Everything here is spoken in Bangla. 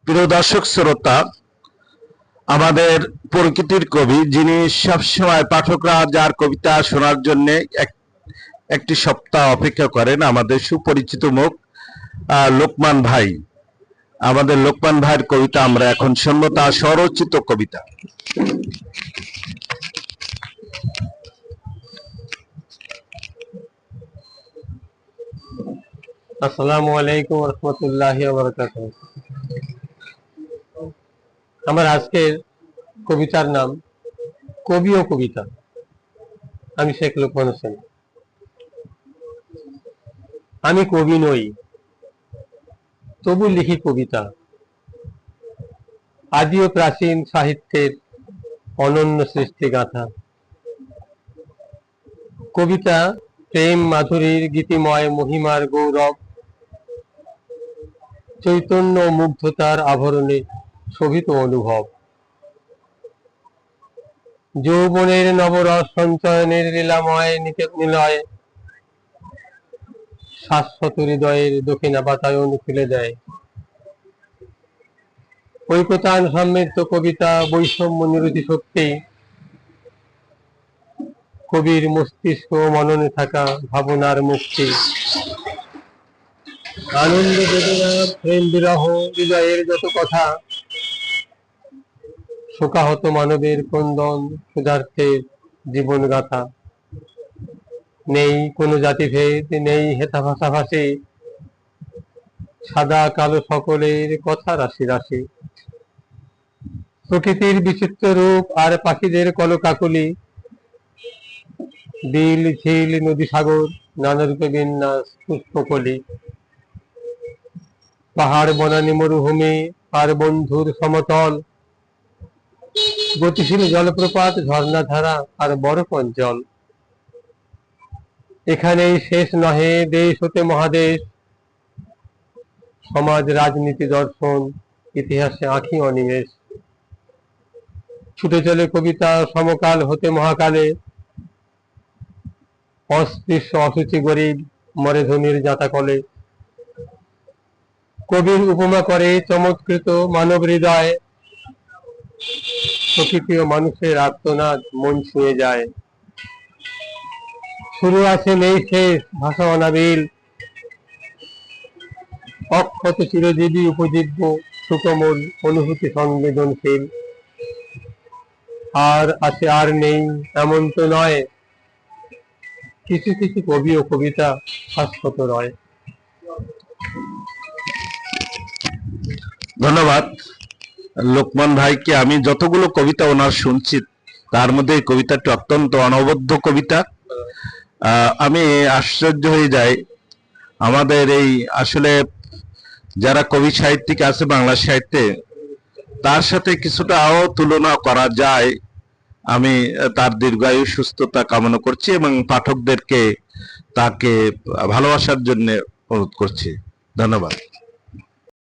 প্রিয় দর্শক শ্রোতা, আমাদের প্রকৃতির কবি, যিনি সবসময় পাঠকরা যার কবিতা শোনার জন্য একটি সপ্তাহ অপেক্ষা করেন, আমাদের সুপরিচিত মুখ লোকমান ভাই। আমাদের লোকমান ভাইয়ের কবিতা আমরা এখন শুনবো, তার স্বরচিত কবিতা। আসসালামু আলাইকুম রহমতুল্লাহি ওয়া বারাকাতুহু। আমার আজকের কবিতার নাম কবি ও কবিতা। আমি শেখ লোকমান হোসেন। আমি কবি নই, তবু লিখি কবিতা। আদি ও প্রাচীন সাহিত্যের অনন্য সৃষ্টি গাথা। কবিতা প্রেম মাধুরীর গীতিময় মহিমার গৌরব, চৈতন্য মুগ্ধতার আভরণে শোভিত অনুভব। যৌবনের নবরস সঞ্চয়নের লীলাময় নিলয়, শাশ্বত হৃদয়ের দক্ষিণা বাতায়ন খুলে দেয়। ঐকতান সমৃদ্ধ কবিতা, বৈষম্য নিরতি শক্তি, কবির মস্তিষ্ক মননে থাকা ভাবনার মুক্তি। আনন্দ বেদনা প্রেম বিরহ হৃদয়ের যত কথা, শোকাহত মানবের ক্রন্দন ক্ষুধার্তের জীবন গাথা। নেই কোনো জাতিভেদ, নেই হেথা ভাষাভাষী, সাদা কালো সকলের কথা রাশি রাশি। প্রকৃতির বিচিত্র রূপ আর পাখিদের কলকাকলি, বিল ঝিল নদী সাগর নানা রূপে বিন্যাস পুষ্পকলি। পাহাড় বনানী মরুভূমি আর বন্ধুর সমতল, গতিশীল জলপ্রপাত ঝর্ণাধারা আর বরফ অঞ্চল। এখানেই শেষ নহে দেশ হতে মহাদেশ, সমাজ রাজনীতি দর্শন ইতিহাসে আঁখি অনিমেষ। ছুটে চলে কবিতা সমকাল হতে মহাকালে, অস্পৃশ্য অসুচি গরিব মরে ধনির জাতাকলে। কবির উপমা করে চমৎকৃত মানব হৃদয়, প্রকৃতি ও মানুষের আর্তনাদ মন ছুঁয়ে যায়। শুরু আছে নেই শেষ ভাষা অনাবিল, অক্ষত চিরজীবী উপজীব্য সুকোমল অনুভূতি সংবেদনশীল। আর আছে আর নেই এমন তো নয়, কিছু কিছু কবি ও কবিতা শাশ্বত রয়। ধন্যবাদ লোকমান ভাইকে। আমি যতগুলো কবিতা ওনার শুনছি, তার মধ্যে এই কবিতাটি অত্যন্ত অনবদ্য কবিতা। আমি আশ্চর্য হয়ে যাই, আমাদের এই আসলে যারা কবি সাহিত্যিক আছে বাংলা সাহিত্যে, তার সাথে কিছুটাও তুলনা করা যায়। আমি তার দীর্ঘায়ু সুস্থতা কামনা করছি এবং পাঠকদেরকে তাকে ভালোবাসার জন্য অনুরোধ করছি। ধন্যবাদ।